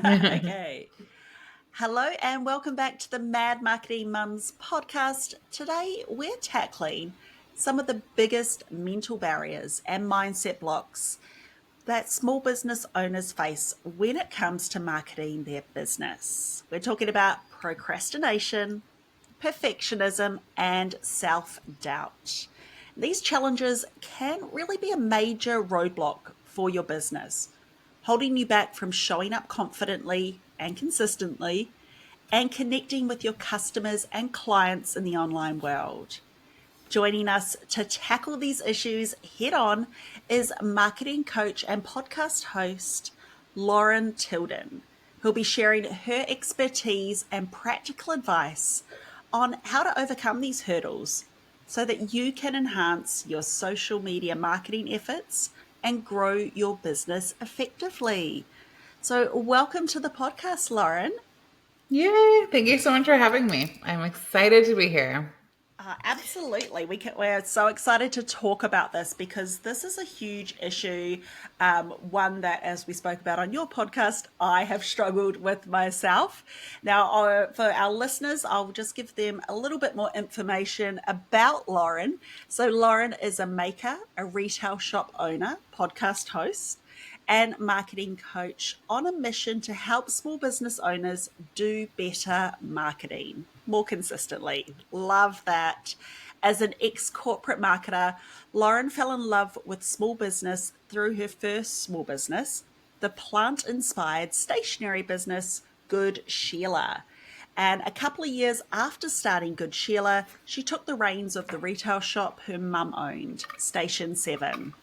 Okay. Hello and welcome back to the Mad Marketing Mums podcast. Today we're tackling some of the biggest mental barriers and mindset blocks that small business owners face when it comes to marketing their business. We're talking about procrastination, perfectionism, and self-doubt. These challenges can really be a major roadblock for your business, holding you back from showing up confidently and consistently and connecting with your customers and clients in the online world. Joining us to tackle these issues head on is marketing coach and podcast host Lauren TIlden, who'll be sharing her expertise and practical advice on how to overcome these hurdles so that you can enhance your social media marketing efforts and grow your business effectively. So, welcome to the podcast, Lauren. Yay! Thank you so much for having me. I'm excited to be here. Absolutely. We're so excited to talk about this because this is a huge issue. One that, as we spoke about on your podcast, I have struggled with myself. Now, for our listeners, I'll just give them a little bit more information about Lauren. So, Lauren is a maker, a retail shop owner, podcast host, and marketing coach on a mission to help small business owners do better marketing more consistently. Love that. As an ex-corporate marketer, Lauren fell in love with small business through her first small business, the plant-inspired stationery business, Good Sheila. And a couple of years after starting Good Sheila, she took the reins of the retail shop her mum owned, Station 7.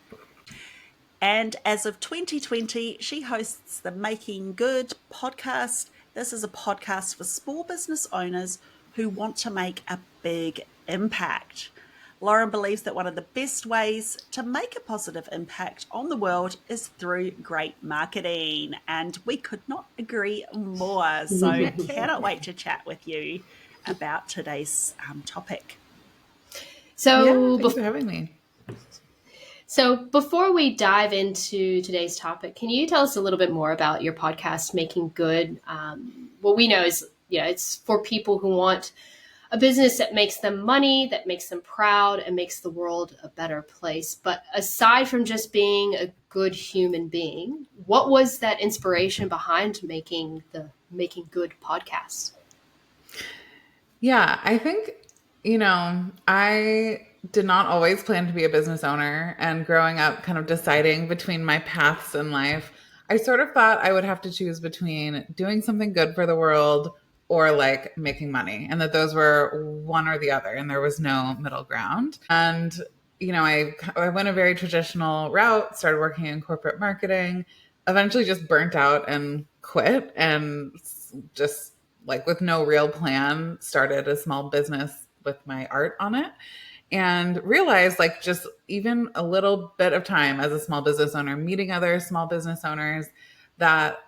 And as of 2020, she hosts the Making Good podcast. This is a podcast for small business owners who want to make a big impact. Lauren believes that one of the best ways to make a positive impact on the world is through great marketing. And we could not agree more. So, cannot wait to chat with you about today's topic. Yeah, So, thanks for having me. before we dive into today's topic, can you tell us a little bit more about your podcast, Making Good? What we know is, it's for people who want a business that makes them money, that makes them proud, and makes the world a better place. But aside from just being a good human being, what was that inspiration behind making the Making Good podcast? Yeah, I think, I did not always plan to be a business owner. And growing up, kind of deciding between my paths in life, I sort of thought I would have to choose between doing something good for the world or like making money, and that those were one or the other, and there was no middle ground. And, I went a very traditional route, started working in corporate marketing, eventually just burnt out and quit, and just like with no real plan, started a small business with my art on it, and realized like just even a little bit of time as a small business owner, meeting other small business owners, that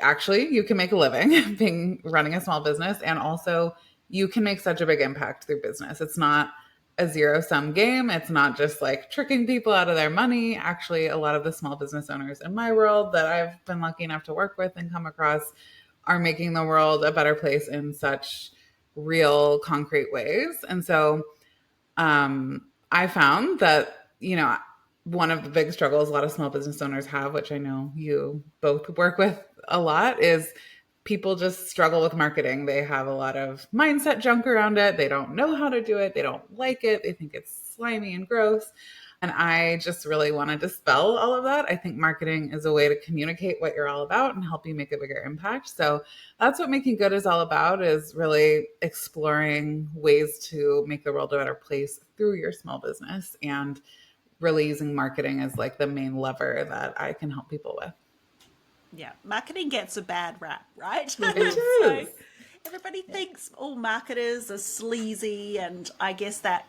actually you can make a living being running a small business, and also you can make such a big impact through business. It's not a zero sum game. It's not just like tricking people out of their money. Actually, a lot of the small business owners in my world that I've been lucky enough to work with and come across are making the world a better place in such real, concrete ways. And so I found that, one of the big struggles a lot of small business owners have, which I know you both work with a lot, is people just struggle with marketing. They have a lot of mindset junk around it. They don't know how to do it. They don't like it. They think it's slimy and gross. And I just really want to dispel all of that. I think marketing is a way to communicate what you're all about and help you make a bigger impact. So that's what Making Good is all about, is really exploring ways to make the world a better place through your small business, and really using marketing as like the main lever that I can help people with. Yeah, marketing gets a bad rap, right? It So is. everybody thinks all marketers are sleazy, and I guess that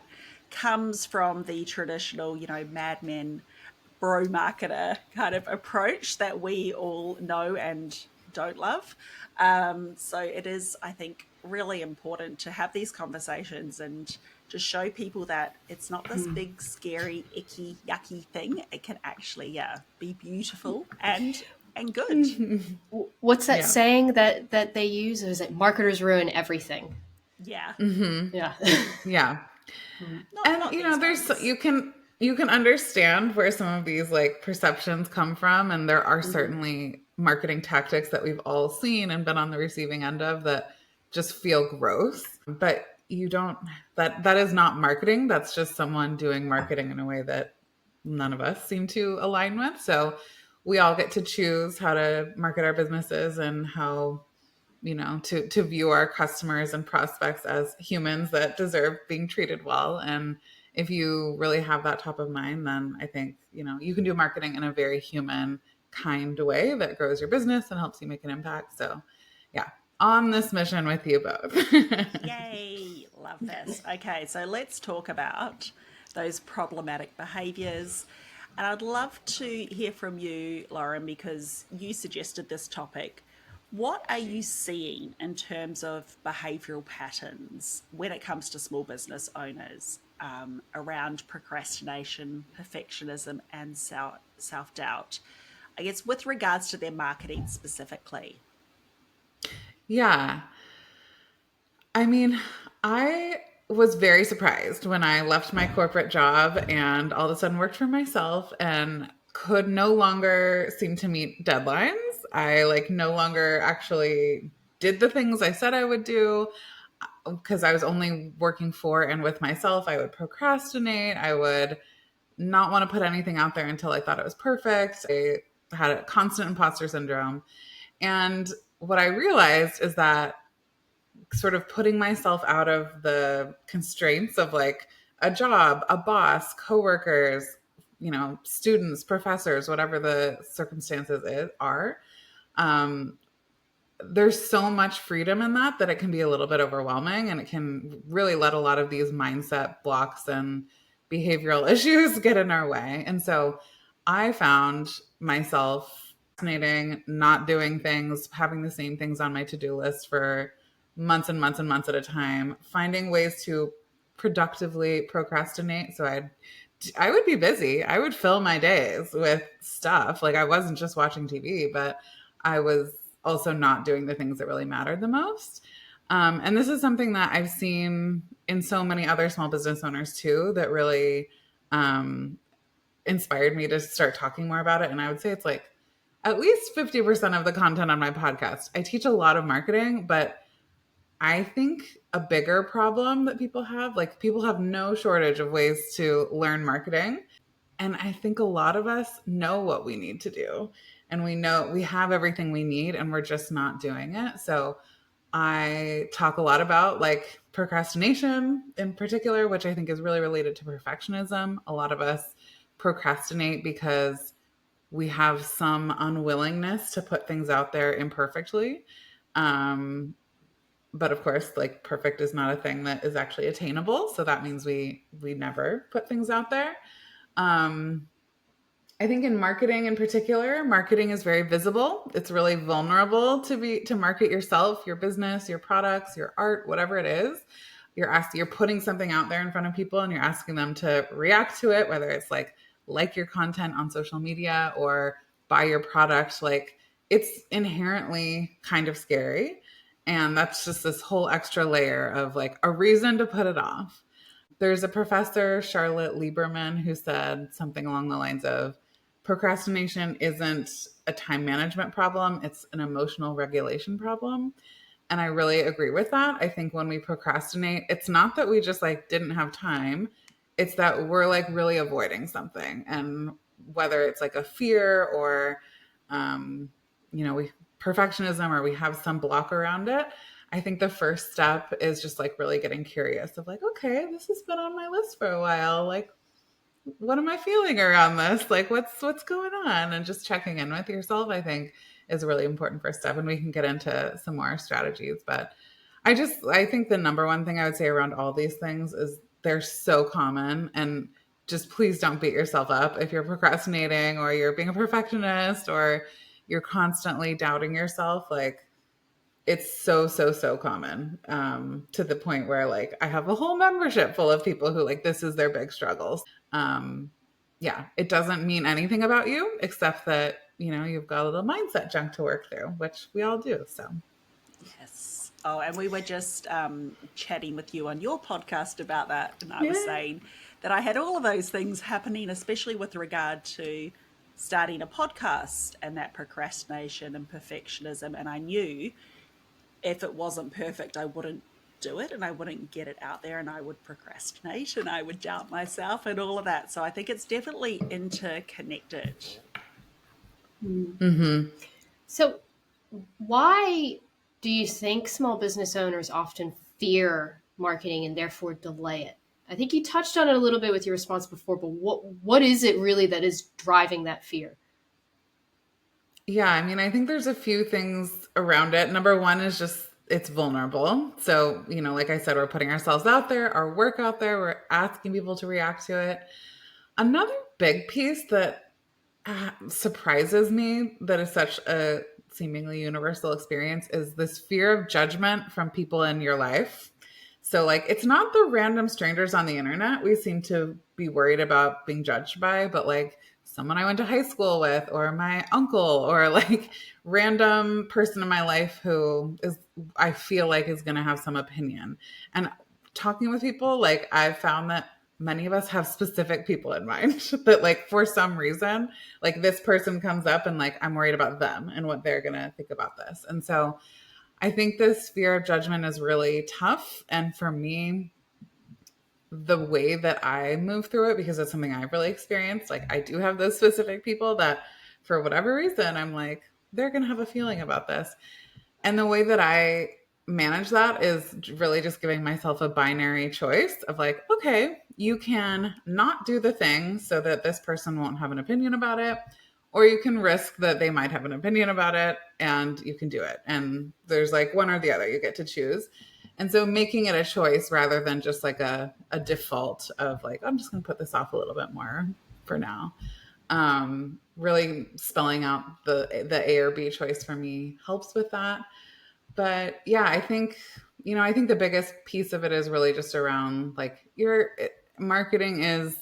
comes from the traditional, madmen bro marketer kind of approach that we all know and don't love. So it is, I think, really important to have these conversations and to show people that it's not this big, scary, icky, yucky thing. It can actually, yeah, be beautiful and and good. What's that Yeah. saying that they use? Is it marketers ruin everything? Yeah. Yeah. Yeah. And Not you know, these days. you can understand where some of these like perceptions come from, and there are certainly marketing tactics that we've all seen and been on the receiving end of that just feel gross. But you don't that is not marketing. That's just someone doing marketing in a way that none of us seem to align with. So we all get to choose how to market our businesses and how, you know, to view our customers and prospects as humans that deserve being treated well. And if you really have that top of mind, then I think, you know, you can do marketing in a very human, kind way that grows your business and helps you make an impact. So yeah, on this mission with you both. Yay, love this. Okay, so let's talk about those problematic behaviors. And I'd love to hear from you, Lauren, because you suggested this topic. What are you seeing in terms of behavioral patterns when it comes to small business owners around procrastination, perfectionism, and self doubt? I guess with regards to their marketing specifically. Yeah. I mean, I was very surprised when I left my corporate job and all of a sudden worked for myself and could no longer seem to meet deadlines. I like no longer actually did the things I said I would do because I was only working for and with myself. I would procrastinate. I would not want to put anything out there until I thought it was perfect. I had a constant imposter syndrome. And what I realized is that sort of putting myself out of the constraints of like a job, a boss, coworkers, you know, students, professors, whatever the circumstances are. Um, there's so much freedom in that that it can be a little bit overwhelming, and it can really let a lot of these mindset blocks and behavioral issues get in our way. And so I found myself fascinating, not doing things, having the same things on my to-do list for months and months and months at a time, finding ways to productively procrastinate. So I would be busy. I would fill my days with stuff. Like I wasn't just watching TV, but I was also not doing the things that really mattered the most. And this is something that I've seen in so many other small business owners too, that really um, inspired me to start talking more about it. And I would say it's like at least 50% of the content on my podcast. I teach a lot of marketing, but I think a bigger problem that people have, like people have no shortage of ways to learn marketing. And I think a lot of us know what we need to do. And we know we have everything we need and we're just not doing it. So I talk a lot about like procrastination in particular, which I think is really related to perfectionism. A lot of us procrastinate because we have some unwillingness to put things out there imperfectly. But of course, like perfect is not a thing that is actually attainable. So that means we never put things out there. Um, I think in marketing in particular, marketing is very visible. It's really vulnerable to market yourself, your business, your products, your art, whatever it is. You're putting something out there in front of people and you're asking them to react to it, whether it's like your content on social media or buy your product. Like it's inherently kind of scary. And that's just this whole extra layer of like a reason to put it off. There's a professor, Charlotte Lieberman, who said something along the lines of procrastination isn't a time management problem, it's an emotional regulation problem. And I really agree with that. I think when we procrastinate, it's not that we just like didn't have time, it's that we're like really avoiding something. And whether it's like a fear or, you know, we perfectionism or we have some block around it, I think the first step is just like really getting curious of like, okay, this has been on my list for a while. Like, what am I feeling around this? Like, what's going on? And just checking in with yourself, I think, is a really important first step. And we can get into some more strategies. But I think the number one thing I would say around all these things is they're so common. And just please don't beat yourself up if you're procrastinating or you're being a perfectionist or you're constantly doubting yourself. Like, it's so common to the point where like I have a whole membership full of people who like this is their big struggles. Yeah, it doesn't mean anything about you except that you've got a little mindset junk to work through, which we all do. So Yes. Oh, and we were just chatting with you on your podcast about that. And I was yeah. saying that I had all of those things happening, especially with regard to starting a podcast and that procrastination and perfectionism. And I knew if it wasn't perfect, I wouldn't do it and I wouldn't get it out there and I would procrastinate and I would doubt myself and all of that. So I think it's definitely interconnected. Mm-hmm. So, why do you think small business owners often fear marketing and therefore delay it? I think you touched on it a little bit with your response before, but what is it really that is driving that fear? Yeah, I mean, I think there's a few things around it. Number one is just it's vulnerable. So, like I said, we're putting ourselves out there, our work out there, we're asking people to react to it. Another big piece that surprises me that is such a seemingly universal experience is this fear of judgment from people in your life. So, like, it's not the random strangers on the internet we seem to be worried about being judged by, but like someone I went to high school with, or my uncle, or like random person in my life who is, I feel like, is going to have some opinion. And talking with people, like, I've found that many of us have specific people in mind that, like, for some reason, like, this person comes up and like I'm worried about them and what they're going to think about this. And so I think this fear of judgment is really tough. And for me, the way that I move through it, because it's something I've really experienced, like, I do have those specific people that for whatever reason, I'm like, they're going to have a feeling about this. And the way that I manage that is really just giving myself a binary choice of like, okay, you can not do the thing so that this person won't have an opinion about it, or you can risk that they might have an opinion about it and you can do it. And there's like one or the other, you get to choose. And so making it a choice rather than just like a default of like, I'm just going to put this off a little bit more for now. Really spelling out the A or B choice for me helps with that. But yeah, I think the biggest piece of it is really just around like your marketing is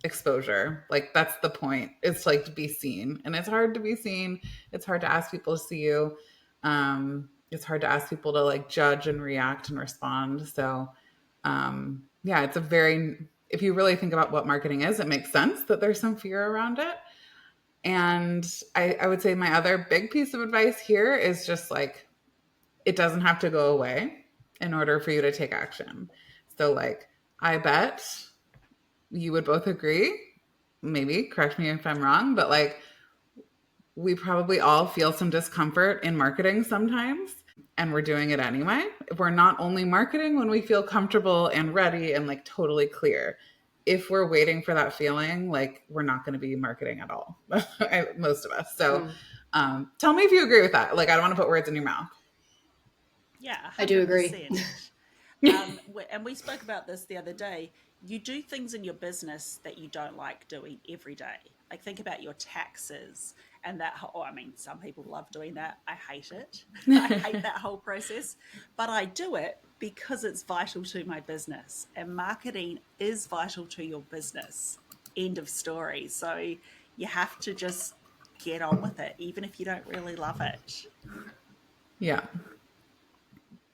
exposure. Like, that's the point. It's like to be seen, and it's hard to be seen. It's hard to ask people to see you. It's hard to ask people to like judge and react and respond. So, yeah, if you really think about what marketing is, it makes sense that there's some fear around it. And I would say my other big piece of advice here is just like, it doesn't have to go away in order for you to take action. So, like, I bet you would both agree, maybe correct me if I'm wrong, but like, we probably all feel some discomfort in marketing sometimes, and we're doing it anyway. We're not only marketing when we feel comfortable and ready and like totally clear. If we're waiting for that feeling, like, we're not going to be marketing at all, most of us. So, tell me if you agree with that. Like, I don't want to put words in your mouth. Yeah, 100%. I do agree. And we spoke about this the other day. You do things in your business that you don't like doing every day. Like, think about your taxes and that whole, I mean, some people love doing that. I hate it. I hate that whole process. But I do it because it's vital to my business. And marketing is vital to your business. End of story. So you have to just get on with it, even if you don't really love it. Yeah.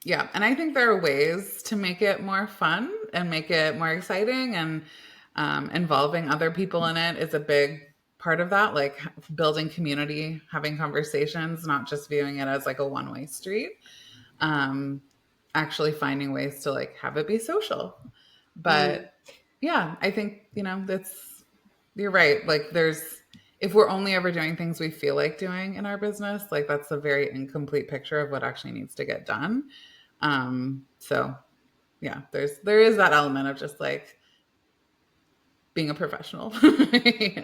Yeah. And I think there are ways to make it more fun and make it more exciting, and involving other people in it is a big part of that. Like, building community, having conversations, not just viewing it as like a one-way street. Actually finding ways to like have it be social. But yeah, I think, you're right. Like, if we're only ever doing things we feel like doing in our business, like, that's a very incomplete picture of what actually needs to get done. So yeah, there is that element of just like being a professional, I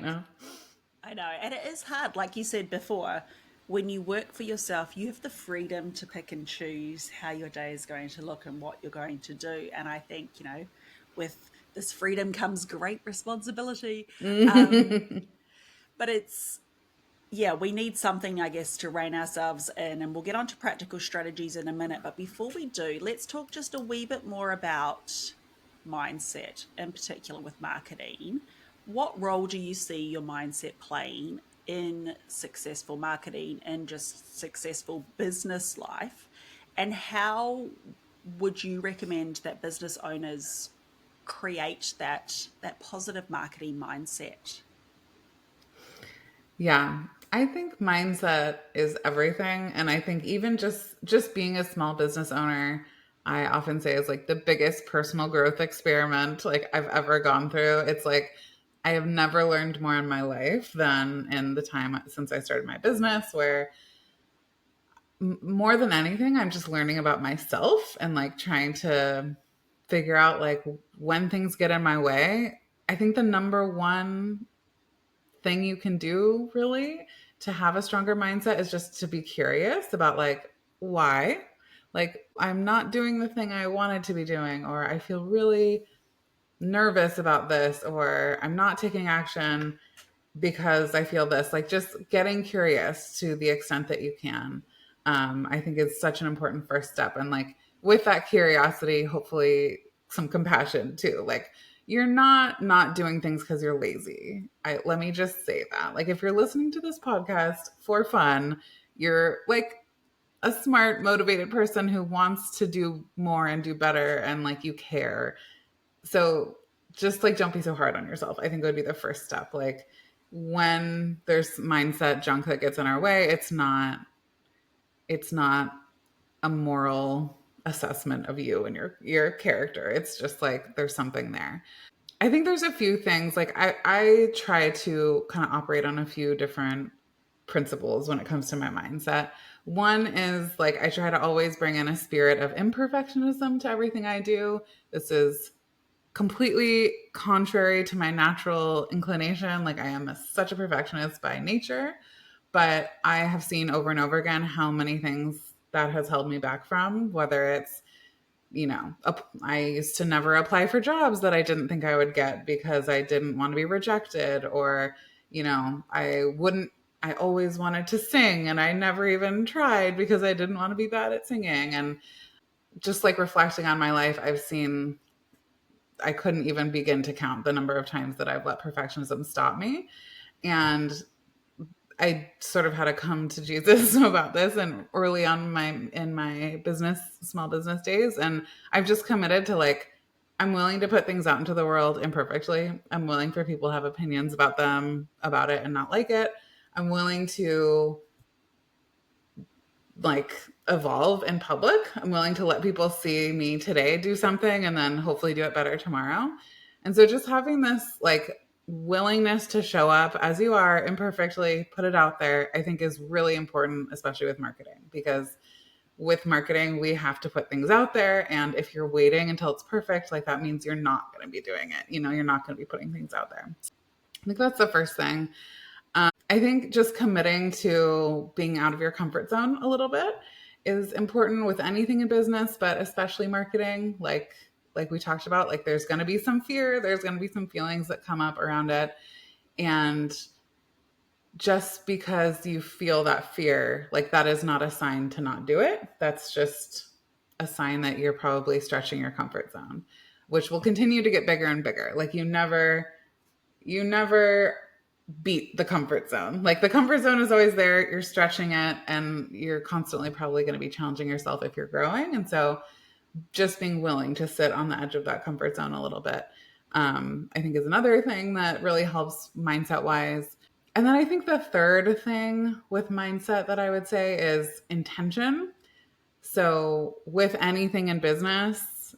know. And it is hard. Like you said before, when you work for yourself, you have the freedom to pick and choose how your day is going to look and what you're going to do. And I think, with this freedom comes great responsibility. But yeah, we need something, I guess, to rein ourselves in. And we'll get on to practical strategies in a minute. But before we do, let's talk just a wee bit more about mindset, in particular with marketing. What role do you see your mindset playing in successful marketing and just successful business life? And how would you recommend that business owners create that positive marketing mindset? Yeah. I think mindset is everything. And I think even just being a small business owner, I often say is like the biggest personal growth experiment like I've ever gone through. It's like I have never learned more in my life than in the time since I started my business, where more than anything, I'm just learning about myself and like trying to figure out like when things get in my way. I think the number one thing you can do really to have a stronger mindset is just to be curious about like why, like I'm not doing the thing I wanted to be doing, or I feel really nervous about this, or I'm not taking action because I feel this. Like just getting curious to the extent that you can, I think is such an important first step. And like with that curiosity, hopefully some compassion too. Like you're not doing things because you're lazy. Let me just say that. Like if you're listening to this podcast for fun, you're like a smart, motivated person who wants to do more and do better, and like you care. So just like don't be so hard on yourself. I think it would be the first step. Like when there's mindset junk that gets in our way, it's not a moral assessment of you and your character. It's just like there's something there. I think there's a few things like I try to kind of operate on a few different principles when it comes to my mindset. One is like I try to always bring in a spirit of imperfectionism to everything I do. This is completely contrary to my natural inclination. Like I am such a perfectionist by nature, but I have seen over and over again how many things that has held me back from, whether it's, I used to never apply for jobs that I didn't think I would get because I didn't want to be rejected, or, I always wanted to sing and I never even tried because I didn't want to be bad at singing. And just like reflecting on my life, I've seen I couldn't even begin to count the number of times that I've let perfectionism stop me. And I sort of had to come to Jesus about this and early on in my business, small business days. And I've just committed to like, I'm willing to put things out into the world imperfectly. I'm willing for people to have opinions about it and not like it. I'm willing to like evolve in public. I'm willing to let people see me today do something and then hopefully do it better tomorrow. And so just having this like willingness to show up as you are imperfectly, put it out there, I think is really important, especially with marketing, because with marketing, we have to put things out there. And if you're waiting until it's perfect, like that means you're not going to be doing it. You're not going to be putting things out there. I think that's the first thing. I think just committing to being out of your comfort zone a little bit is important with anything in business, but especially marketing. Like we talked about, like there's going to be some fear, there's going to be some feelings that come up around it. And just because you feel that fear, like that is not a sign to not do it. That's just a sign that you're probably stretching your comfort zone, which will continue to get bigger and bigger. Like you never beat the comfort zone. Like the comfort zone is always there. You're stretching it and you're constantly probably going to be challenging yourself if you're growing. And so just being willing to sit on the edge of that comfort zone a little bit, I think is another thing that really helps mindset wise. And then I think the third thing with mindset that I would say is intention. So with anything in business,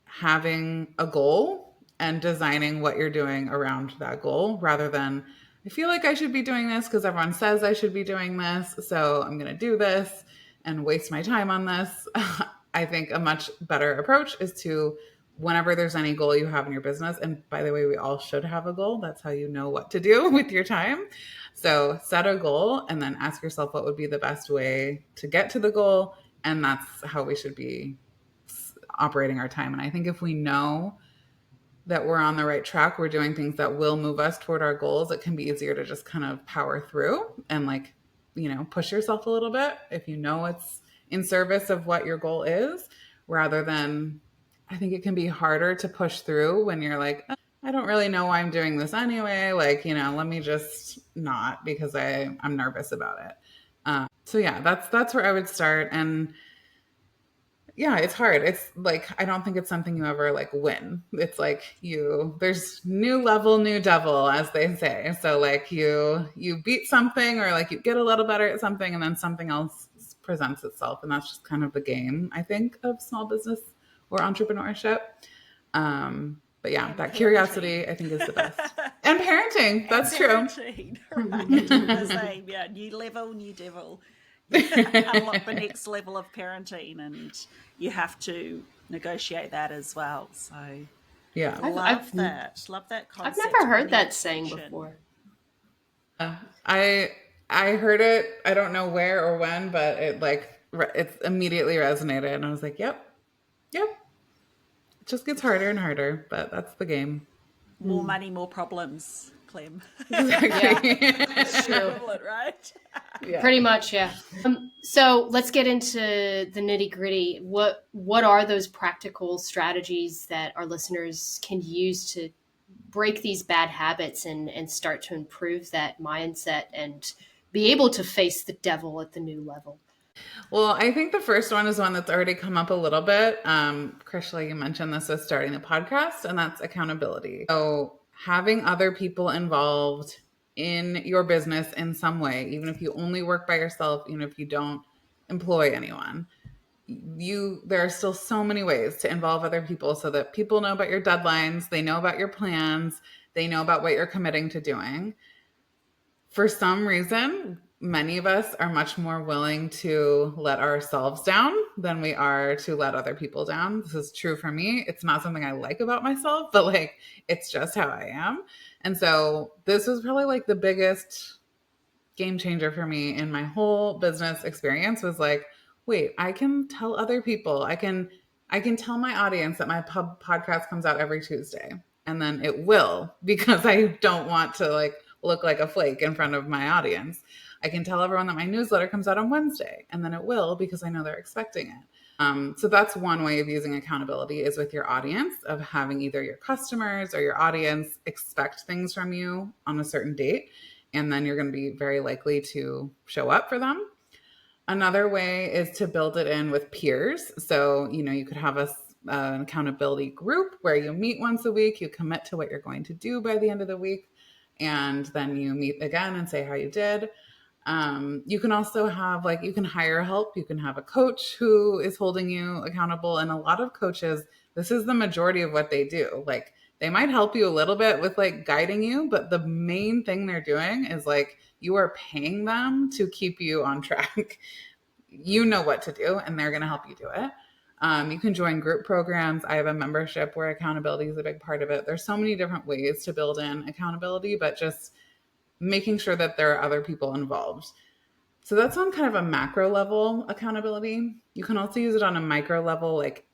having a goal and designing what you're doing around that goal rather than I feel like I should be doing this because everyone says I should be doing this, so I'm going to do this and waste my time on this. I think a much better approach is to, whenever there's any goal you have in your business, and by the way, we all should have a goal. That's how you know what to do with your time. So set a goal and then ask yourself what would be the best way to get to the goal. And that's how we should be operating our time. And I think if we know that we're on the right track, we're doing things that will move us toward our goals, it can be easier to just kind of power through and like, push yourself a little bit if you know it's in service of what your goal is, rather than I think it can be harder to push through when you're like, I don't really know why I'm doing this anyway. Like, let me just not, because I'm nervous about it. So yeah, that's where I would start. And yeah, it's hard. It's like, I don't think it's something you ever like win. It's like there's new level, new devil, as they say. So like you beat something, or like you get a little better at something, and then something else presents itself. And that's just kind of the game, I think, of small business or entrepreneurship. But yeah, And that parenting. Curiosity, I think, is the best. And parenting, that's true. Right. The same, yeah. New level, new devil. Unlock the next level of parenting, and you have to negotiate that as well. So Yeah. love that. Love that I've concept. never heard and the that saying extension. before. I heard it. I don't know where or when, but it immediately resonated, and I was like, "Yep, yep." It just gets harder and harder, but that's the game. More money, more problems, Clem. Exactly. It's true. Equivalent, right? Yeah. Pretty much, yeah. So let's get into the nitty gritty. What are those practical strategies that our listeners can use to break these bad habits and start to improve that mindset and be able to face the devil at the new level? Well, I think the first one is one that's already come up a little bit. Krishla, you mentioned this with starting the podcast, and that's accountability. So having other people involved in your business in some way, even if you only work by yourself, even if you don't employ anyone, there are still so many ways to involve other people so that people know about your deadlines, they know about your plans, they know about what you're committing to doing. For some reason, many of us are much more willing to let ourselves down than we are to let other people down. This is true for me. It's not something I like about myself, but like, it's just how I am. And so this was probably like the biggest game changer for me in my whole business experience, was like, wait, I can tell other people, I can tell my audience that my podcast comes out every Tuesday, and then it will, because I don't want to like look like a flake in front of my audience. I can tell everyone that my newsletter comes out on Wednesday, and then it will, because I know they're expecting it. So that's one way of using accountability, is with your audience, of having either your customers or your audience expect things from you on a certain date, and then you're going to be very likely to show up for them. Another way is to build it in with peers. So, you could have an accountability group where you meet once a week, you commit to what you're going to do by the end of the week, and then you meet again and say how you did. You can also have, like, you can hire help. You can have a coach who is holding you accountable. And a lot of coaches, this is the majority of what they do. Like, they might help you a little bit with like guiding you, but the main thing they're doing is like, you are paying them to keep you on track. You know what to do, and they're going to help you do it. You can join group programs. I have a membership where accountability is a big part of it. There's so many different ways to build in accountability, but just making sure that there are other people involved. So that's on kind of a macro level accountability. You can also use it on a micro level. Like,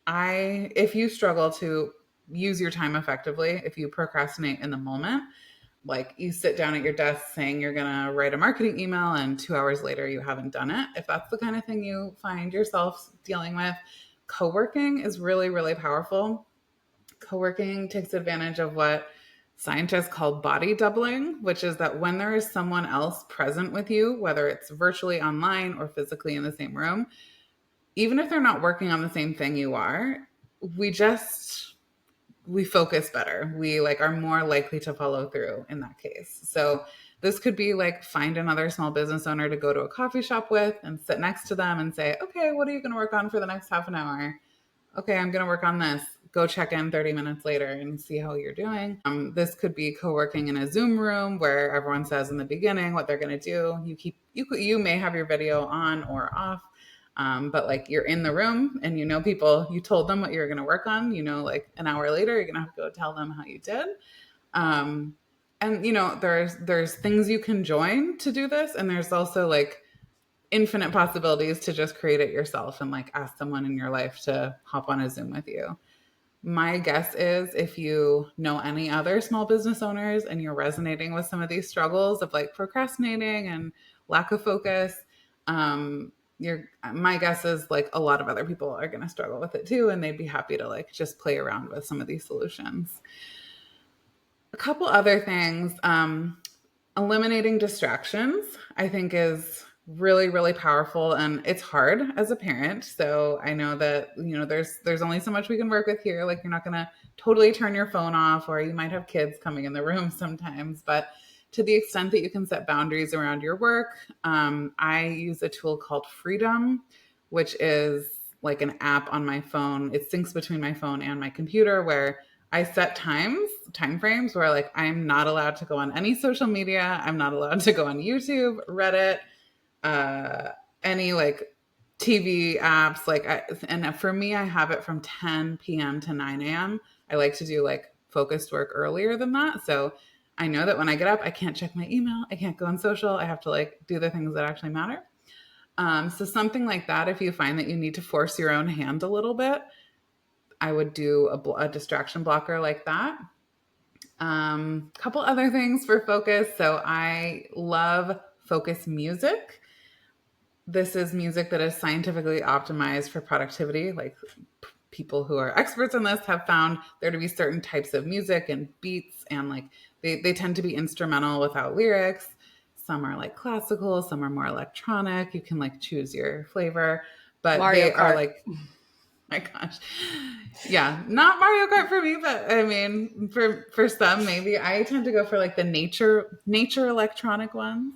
if you struggle to use your time effectively, if you procrastinate in the moment, like you sit down at your desk saying you're going to write a marketing email and 2 hours later you haven't done it. If that's the kind of thing you find yourself dealing with, co-working is really, really powerful. Co-working takes advantage of what scientists call body doubling, which is that when there is someone else present with you, whether it's virtually online or physically in the same room, even if they're not working on the same thing you are, we focus better. We like are more likely to follow through in that case. So this could be like, find another small business owner to go to a coffee shop with and sit next to them and say, okay, what are you going to work on for the next half an hour? Okay, I'm going to work on this. Go check in 30 minutes later and see how you're doing. This could be co-working in a Zoom room where everyone says in the beginning what they're going to do. You may have your video on or off, but like, you're in the room and people, you told them what you're going to work on, like an hour later, you're going to have to go tell them how you did. And there's things you can join to do this. And there's also like infinite possibilities to just create it yourself and like ask someone in your life to hop on a Zoom with you. My guess is, if you know any other small business owners and you're resonating with some of these struggles of like procrastinating and lack of focus, my guess is like a lot of other people are going to struggle with it too, and they'd be happy to like just play around with some of these solutions. A couple other things. Eliminating distractions, I think, is really, really powerful, and it's hard as a parent. So I know that, there's only so much we can work with here. Like, you're not going to totally turn your phone off, or you might have kids coming in the room sometimes. But to the extent that you can set boundaries around your work, I use a tool called Freedom, which is like an app on my phone. It syncs between my phone and my computer, where I set time frames where, like, I'm not allowed to go on any social media. I'm not allowed to go on YouTube, Reddit, uh, any like TV apps. And for me, I have it from 10 p.m. to 9 a.m. I like to do like focused work earlier than that. So I know that when I get up, I can't check my email. I can't go on social. I have to like do the things that actually matter. So something like that, if you find that you need to force your own hand a little bit, I would do a distraction blocker like that. Couple other things for focus. So I love focus music. This is music that is scientifically optimized for productivity. Like, people who are experts in this have found there to be certain types of music and beats, and like they tend to be instrumental without lyrics. Some are like classical, some are more electronic. You can like choose your flavor, but Mario they are Kart. like, my gosh. Yeah, not Mario Kart for me, but I mean, for some, maybe. I tend to go for like the nature electronic ones.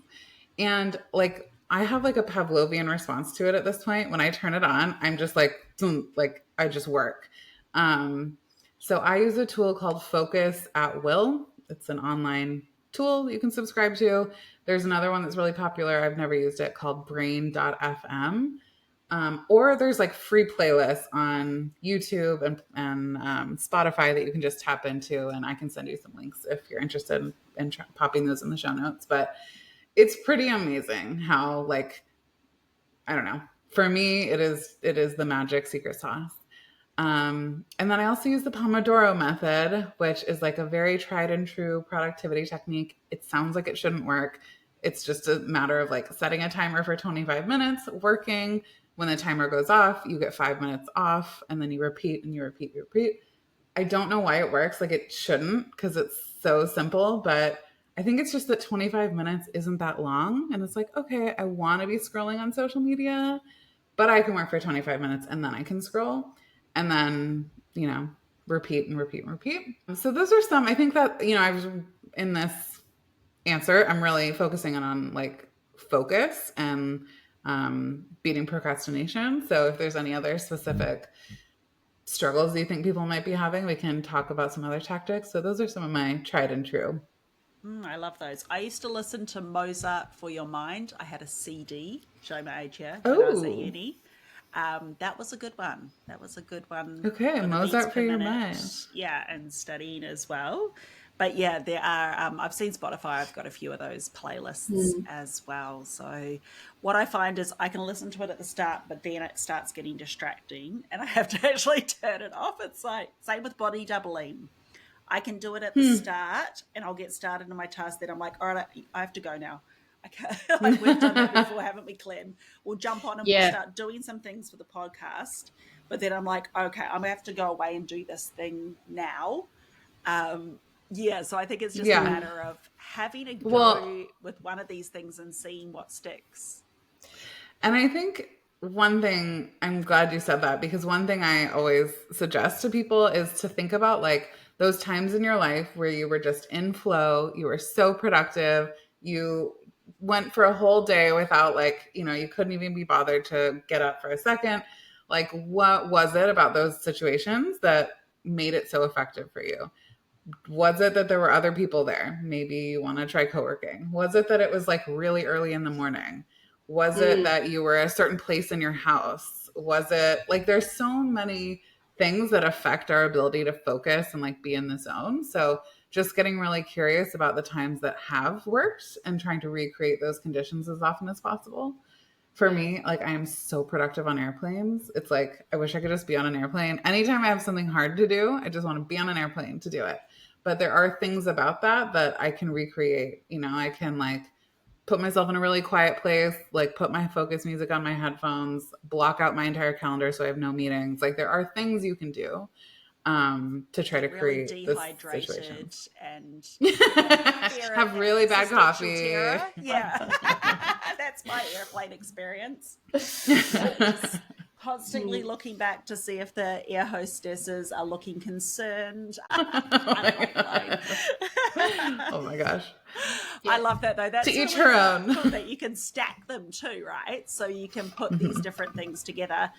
And like, I have like a Pavlovian response to it at this point. When I turn it on, I'm just like, like I just work. So I use a tool called Focus at Will. It's an online tool you can subscribe to. There's another one that's really popular. I've never used it, called Brain.fm. Or there's like free playlists on YouTube and Spotify that you can just tap into, and I can send you some links if you're interested in popping those in the show notes. But it's pretty amazing how, like, I don't know. For me, it is the magic secret sauce. And then I also use the Pomodoro method, which is like a very tried and true productivity technique. It sounds like it shouldn't work. It's just a matter of like setting a timer for 25 minutes, working. When the timer goes off, you get 5 minutes off, and then you repeat and you repeat, you repeat. I don't know why it works. Like, it shouldn't, because it's so simple, but I think it's just that 25 minutes isn't that long. And it's like, okay, I want to be scrolling on social media, but I can work for 25 minutes and then I can scroll, and then, repeat and repeat and repeat. So those are some. I think that, I was in this answer, I'm really focusing on like focus and beating procrastination. So if there's any other specific struggles you think people might be having, we can talk about some other tactics. So those are some of my tried and true. I love those. I used to listen to Mozart for Your Mind. I had a CD, show my age here, when I was at Oh, uni. That was a good one. That was a good one okay. for the beats Mozart for per your minute. mind. Yeah, and studying as well. But yeah, there are, I've seen Spotify, I've got a few of those playlists Mm. as well. So what I find is I can listen to it at the start, but then it starts getting distracting and I have to actually turn it off. It's like, same with body doubling. I can do it at the start and I'll get started in my task. Then I'm like, all right, I have to go now. I can't, like, we've done that before, haven't we, Clem? We'll jump on and we'll Yeah. start doing some things for the podcast. But then I'm like, okay, I'm going to have to go away and do this thing now. Yeah, so I think it's just a Yeah. matter of having a Well, go with one of these things and seeing what sticks. and I think one thing, I'm glad you said that, because one thing I always suggest to people is to think about like those times in your life where you were just in flow, you were so productive, you went for a whole day without, like, you couldn't even be bothered to get up for a second. Like, what was it about those situations that made it so effective for you? Was it that there were other people there? Maybe you want to try co-working. Was it that it was like really early in the morning? Was it Mm. that you were a certain place in your house? Was it like, there's so many things that affect our ability to focus and like be in the zone. So just getting really curious about the times that have worked and trying to recreate those conditions as often as possible. For Yeah. me, like, I am so productive on airplanes. It's like, I wish I could just be on an airplane. Anytime I have something hard to do, I just want to be on an airplane to do it. But there are things about that I can recreate. I can like put myself in a really quiet place, like put my focus music on my headphones, block out my entire calendar so I have no meetings. Like, there are things you can do. to try to really create this situation. dehydrated and Have really bad coffee. Terror. Yeah. That's my airplane experience. Just constantly looking back to see if the air hostesses are looking concerned. Oh my gosh. Yeah. I love that though. That's to each really her own. cool that you can stack them too, right? So you can put these different things together.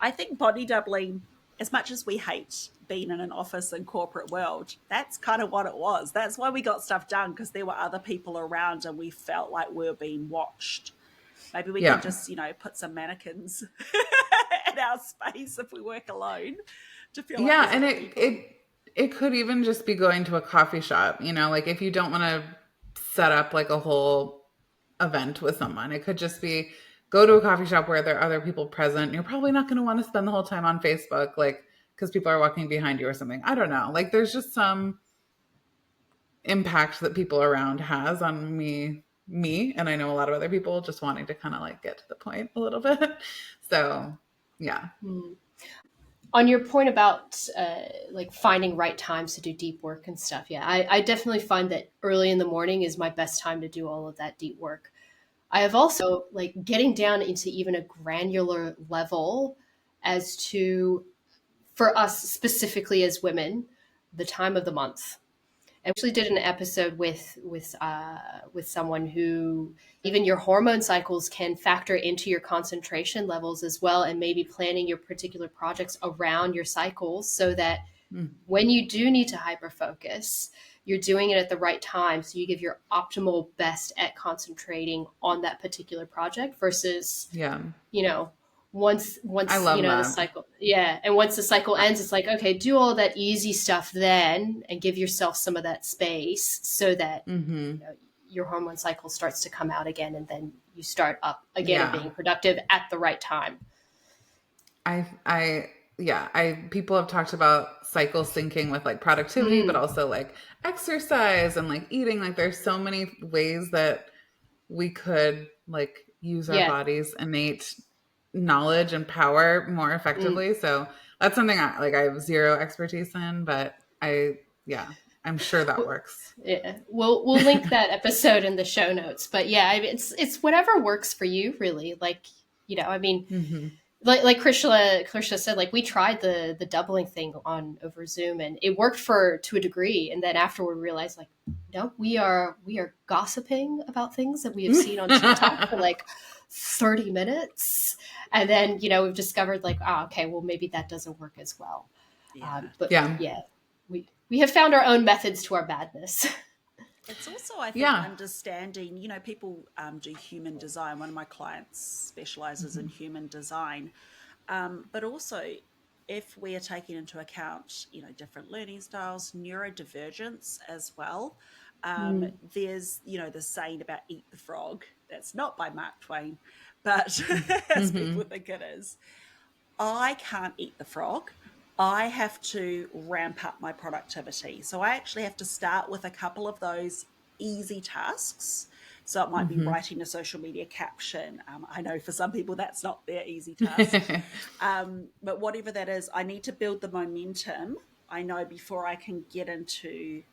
I think body doubling, as much as we hate being in an office and corporate world, that's kind of what it was. That's why we got stuff done, because there were other people around and we felt like we were being watched. Maybe we can just, put some mannequins in our space if we work alone to feel like and it could even just be going to a coffee shop, like if you don't want to set up like a whole event with someone, it could just be go to a coffee shop where there are other people present. You're probably not going to want to spend the whole time on Facebook, like, because people are walking behind you or something. I don't know. Like there's just some impact that people around has on me, and I know a lot of other people just wanting to kind of like get to the point a little bit. So yeah. On your point about like finding right times to do deep work and stuff, I definitely find that early in the morning is my best time to do all of that deep work. I have also like getting down into even a granular level as to, for us specifically as women, the time of the month. I actually did an episode with someone who even your hormone cycles can factor into your concentration levels as well, and maybe planning your particular projects around your cycles so that when you do need to hyper focus, you're doing it at the right time. So you give your optimal best at concentrating on that particular project versus, once the cycle, and once the cycle ends, it's like, okay, do all that easy stuff then and give yourself some of that space so that your hormone cycle starts to come out again, and then you start up again and being productive at the right time. People have talked about cycle syncing with like productivity, but also like exercise and like eating. Like there's so many ways that we could like use our body's innate knowledge and power more effectively. So that's something I have zero expertise in, but I'm sure that works. Yeah, we'll link that episode in the show notes. But yeah, it's whatever works for you, really. Like, like Krishna said, like we tried the doubling thing over Zoom, and it worked to a degree. And then afterward, we realized like, no, we are gossiping about things that we have seen on TikTok for like 30 minutes. And then, we've discovered like, okay, well, maybe that doesn't work as well. We have found our own methods to our madness. It's also, I think, understanding, people do human design. One of my clients specializes in human design. But also, if we are taking into account, different learning styles, neurodivergence as well, there's, the saying about eat the frog. That's not by Mark Twain, but as people think it is. I can't eat the frog. I have to ramp up my productivity. So I actually have to start with a couple of those easy tasks. So it might be writing a social media caption. I know for some people that's not their easy task. But whatever that is, I need to build the momentum, I know, before I can get into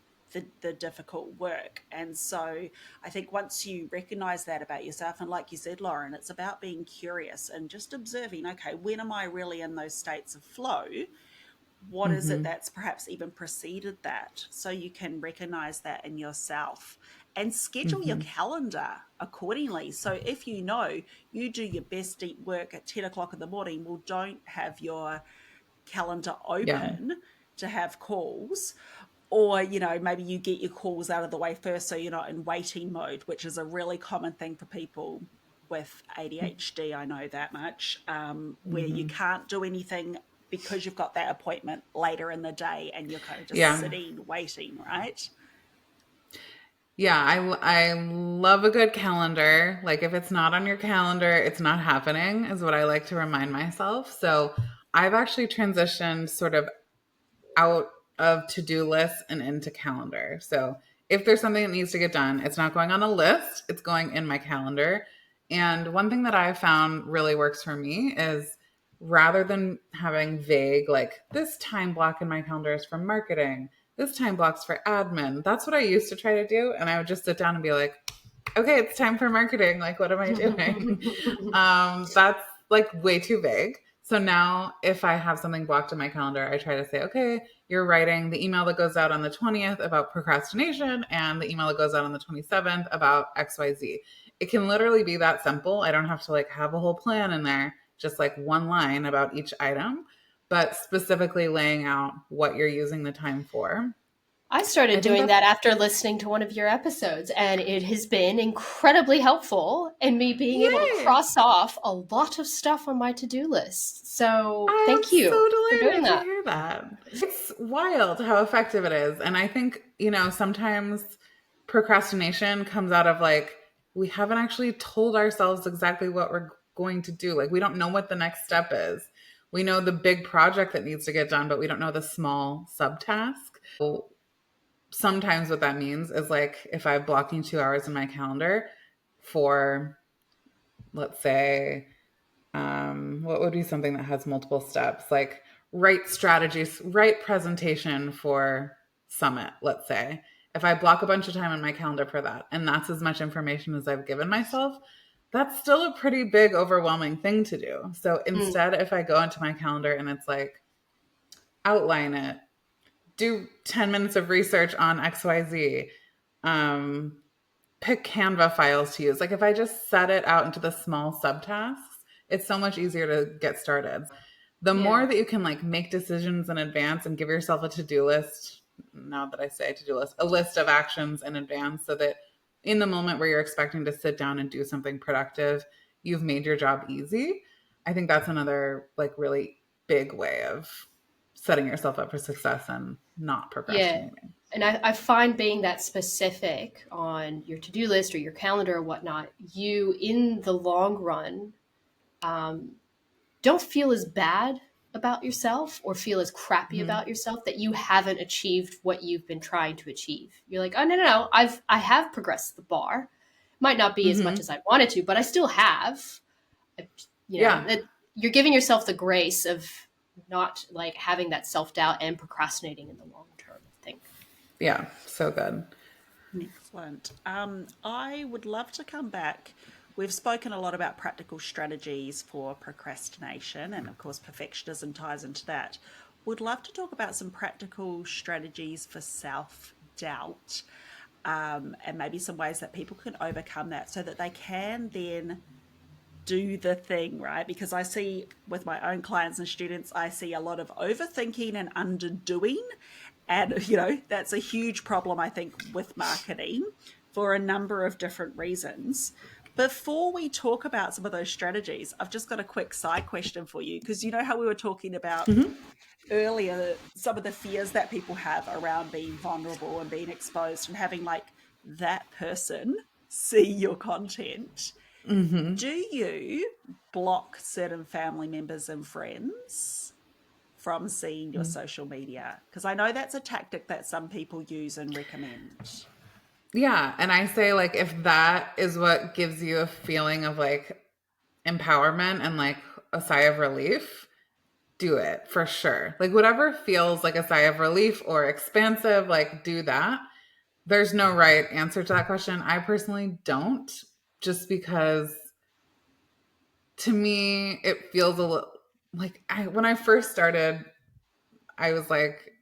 the difficult work. And so I think once you recognize that about yourself, and like you said, Lauren, it's about being curious and just observing, okay, when am I really in those states of flow? What is it that's perhaps even preceded that? So you can recognize that in yourself and schedule your calendar accordingly. So if you know you do your best deep work at 10 o'clock in the morning, well, don't have your calendar open to have calls. Or, maybe you get your calls out of the way first so you're not in waiting mode, which is a really common thing for people with ADHD. I know that much, where you can't do anything because you've got that appointment later in the day and you're kind of just sitting, waiting, right? Yeah, I love a good calendar. Like if it's not on your calendar, it's not happening, is what I like to remind myself. So I've actually transitioned sort of out of to-do lists and into calendar. So if there's something that needs to get done, it's not going on a list, it's going in my calendar. And one thing that I found really works for me is rather than having vague, like, this time block in my calendar is for marketing, this time block's for admin. That's what I used to try to do. And I would just sit down and be like, okay, it's time for marketing. Like, what am I doing? That's like way too vague. So now if I have something blocked in my calendar, I try to say, okay, you're writing the email that goes out on the 20th about procrastination and the email that goes out on the 27th about XYZ. It can literally be that simple. I don't have to like have a whole plan in there, just like one line about each item, but specifically laying out what you're using the time for. I started doing that after listening to one of your episodes, and it has been incredibly helpful in me being able to cross off a lot of stuff on my to-do list. So thank you for doing that. To hear that. It's wild how effective it is. And I think, sometimes procrastination comes out of like, we haven't actually told ourselves exactly what we're going to do. Like, we don't know what the next step is. We know the big project that needs to get done, but we don't know the small subtask. So sometimes what that means is like, if I'm blocking 2 hours in my calendar for, let's say, what would be something that has multiple steps? Like write strategies, write presentation for summit, let's say. If I block a bunch of time in my calendar for that, and that's as much information as I've given myself, that's still a pretty big, overwhelming thing to do. So instead, if I go into my calendar and it's like, outline it, do 10 minutes of research on XYZ, pick Canva files to use. Like if I just set it out into the small subtasks, it's so much easier to get started. The more that you can like make decisions in advance and give yourself a to-do list, now that I say to-do list, a list of actions in advance, so that in the moment where you're expecting to sit down and do something productive, you've made your job easy. I think that's another like really big way of setting yourself up for success and not procrastinating. Yeah. And I find being that specific on your to-do list or your calendar or whatnot, you in the long run don't feel as bad about yourself or feel as crappy about yourself that you haven't achieved what you've been trying to achieve. You're like, oh no, I have progressed the bar. Might not be as much as I wanted to, but I still have. You're giving yourself the grace of not like having that self-doubt and procrastinating in the long term, I think. Yeah, so good. Excellent. I would love to come back. We've spoken a lot about practical strategies for procrastination, and of course, perfectionism ties into that. Would love to talk about some practical strategies for self-doubt, and maybe some ways that people can overcome that so that they can then do the thing, right? Because I see with my own clients and students, I see a lot of overthinking and underdoing. And, that's a huge problem, I think, with marketing for a number of different reasons. Before we talk about some of those strategies, I've just got a quick side question for you, because you know how we were talking about earlier some of the fears that people have around being vulnerable and being exposed and having like that person see your content. Do you block certain family members and friends from seeing your social media? Because I know that's a tactic that some people use and recommend. Yeah. And I say, like, if that is what gives you a feeling of like empowerment and like a sigh of relief, do it for sure. Like, whatever feels like a sigh of relief or expansive, like, do that. There's no right answer to that question. I personally don't, just because to me, it feels a little like when I first started, I was like,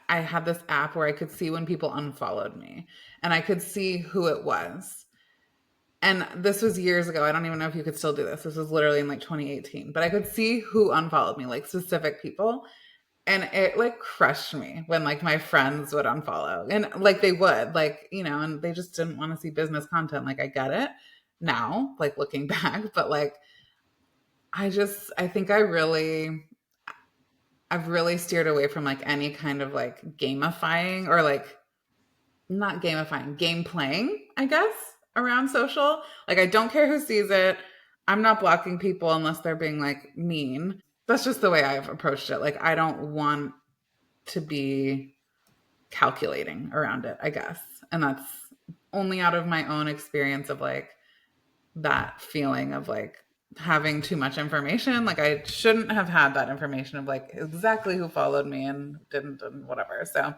I had this app where I could see when people unfollowed me and I could see who it was. And this was years ago. I don't even know if you could still do this. This was literally in like 2018, but I could see who unfollowed me, like specific people. And it like crushed me when like my friends would unfollow, and like they would like, and they just didn't want to see business content. Like I get it now, like looking back, but like, I think I've really steered away from like any kind of like gamifying or like not gamifying, game playing, I guess, around social. Like I don't care who sees it. I'm not blocking people unless they're being like mean. That's just the way I've approached it. Like I don't want to be calculating around it, I guess. And that's only out of my own experience of like that feeling of like having too much information. Like I shouldn't have had that information of like exactly who followed me and didn't and whatever. So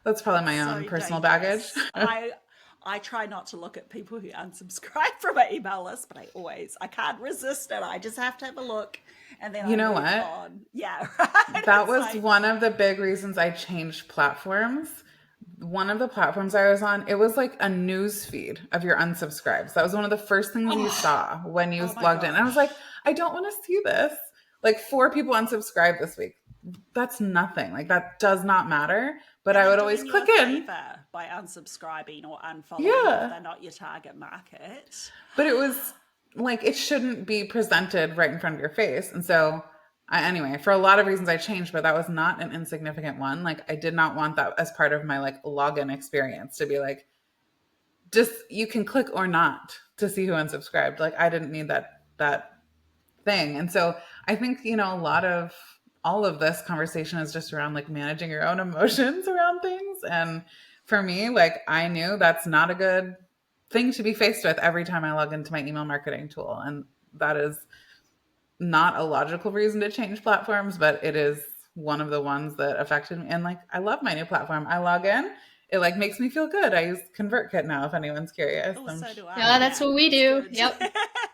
that's probably my own So personal baggage. dangerous. I try not to look at people who unsubscribe from my email list, but I can't resist it. I just have to have a look, and then You I know move what? on. Yeah, right. That It's was like, one of the big reasons I changed platforms. One of the platforms I was on, it was like a news feed of your unsubscribes. That was one of the first things you saw when you oh my logged in. And I was like, gosh. I don't want to see this. Like 4 people unsubscribed this week. That's nothing. Like that does not matter. But And I they're would always doing you a click in. favor by unsubscribing or unfollowing if Yeah. they're not your target market. But it was like it shouldn't be presented right in front of your face. And so anyway, for a lot of reasons I changed, but that was not an insignificant one. Like I did not want that as part of my like login experience to be like, just you can click or not to see who unsubscribed. Like I didn't need that thing. And so I think, a lot of all of this conversation is just around like managing your own emotions around things. And for me, like I knew that's not a good thing to be faced with every time I log into my email marketing tool. And that is not a logical reason to change platforms, but it is one of the ones that affected me. And like, I love my new platform. I log in, it like makes me feel good. I use ConvertKit now, if anyone's curious. Oh, so do I. Yeah, that's what we do. Good. Yep.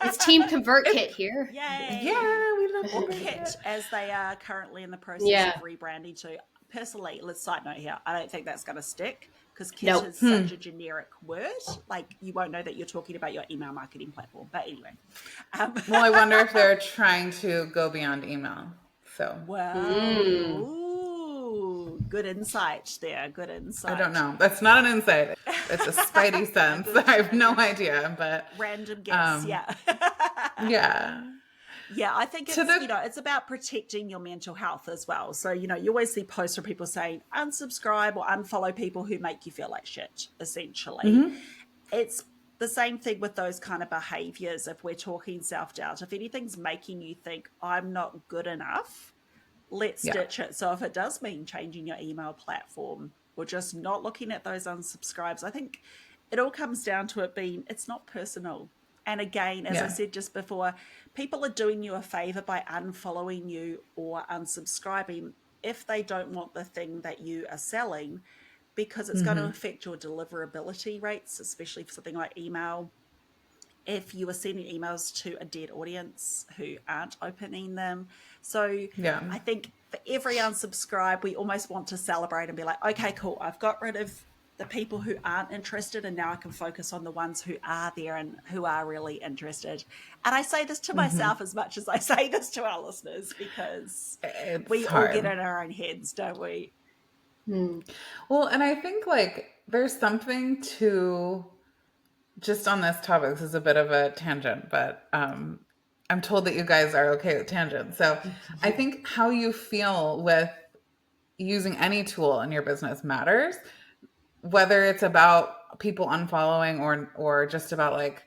It's Team ConvertKit here. Yay. Yeah, we love Or ConvertKit. Kit, as they are currently in the process Yeah. of rebranding to. Personally, let's side note here, I don't think that's going to stick because Kit Nope. is such a generic word. Like, you won't know that you're talking about your email marketing platform. But anyway. Well, I wonder if they're trying to go beyond email. So, Well, ooh, good insight there. Good insight. I don't know. That's not an insight. It's a spidey sense. I have no idea, but Random guess, yeah. yeah. Yeah, I think it's, it's about protecting your mental health as well. So, you always see posts from people saying unsubscribe or unfollow people who make you feel like shit, essentially. It's the same thing with those kind of behaviors. If we're talking self-doubt, if anything's making you think I'm not good enough, let's ditch it. So if it does mean changing your email platform or just not looking at those unsubscribes, I think it all comes down to it being, it's not personal. And again, as I said just before, people are doing you a favor by unfollowing you or unsubscribing if they don't want the thing that you are selling, because it's going to affect your deliverability rates, especially for something like email. If you are sending emails to a dead audience who aren't opening them. So I think for every unsubscribe, we almost want to celebrate and be like, okay, cool, I've got rid of the people who aren't interested, and now I can focus on the ones who are there and who are really interested. And I say this to myself as much as I say this to our listeners, because we all get in our own heads, don't we? Well, and I think like there's something to just on this topic. This is a bit of a tangent, but I'm told that you guys are okay with tangents. So I think how you feel with using any tool in your business matters, whether it's about people unfollowing or just about like,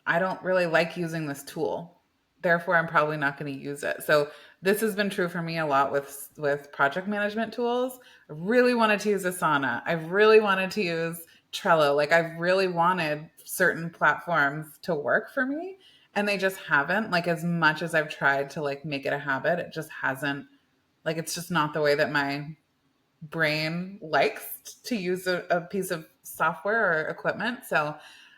I don't really like using this tool, therefore I'm probably not going to use it. So this has been true for me a lot with project management tools. I really wanted to use Asana. I really wanted to use Trello. Like I've really wanted certain platforms to work for me, and they just haven't. Like as much as I've tried to like make it a habit, it just hasn't. Like it's just not the way that my brain likes to use a piece of software or equipment. So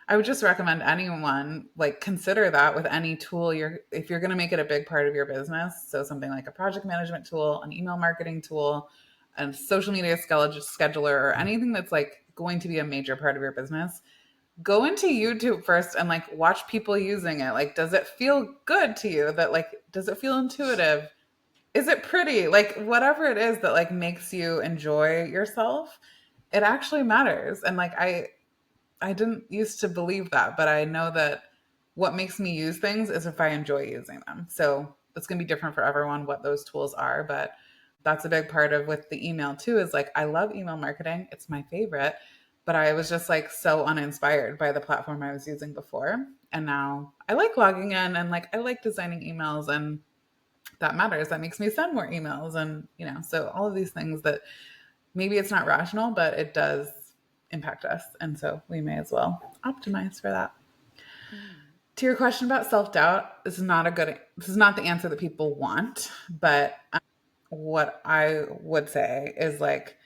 I would just recommend anyone like consider that with any tool if you're going to make it a big part of your business. So something like a project management tool, an email marketing tool, a social media scheduler, or anything that's like going to be a major part of your business. Go into YouTube first and like watch people using it. Like, does it feel good to you? Does it feel intuitive? Is it pretty? Like whatever it is that like makes you enjoy yourself, it actually matters. And like I didn't used to believe that, but I know that what makes me use things is if I enjoy using them. So it's going to be different for everyone what those tools are, but that's a big part of with the email too, is like, I love email marketing. It's my favorite, but I was just like so uninspired by the platform I was using before. And now I like logging in and like, I like designing emails, and that matters. That makes me send more emails. And, so all of these things that maybe it's not rational, but it does impact us. And so we may as well optimize for that. To your question about self-doubt, this is not the answer that people want, but what I would say is like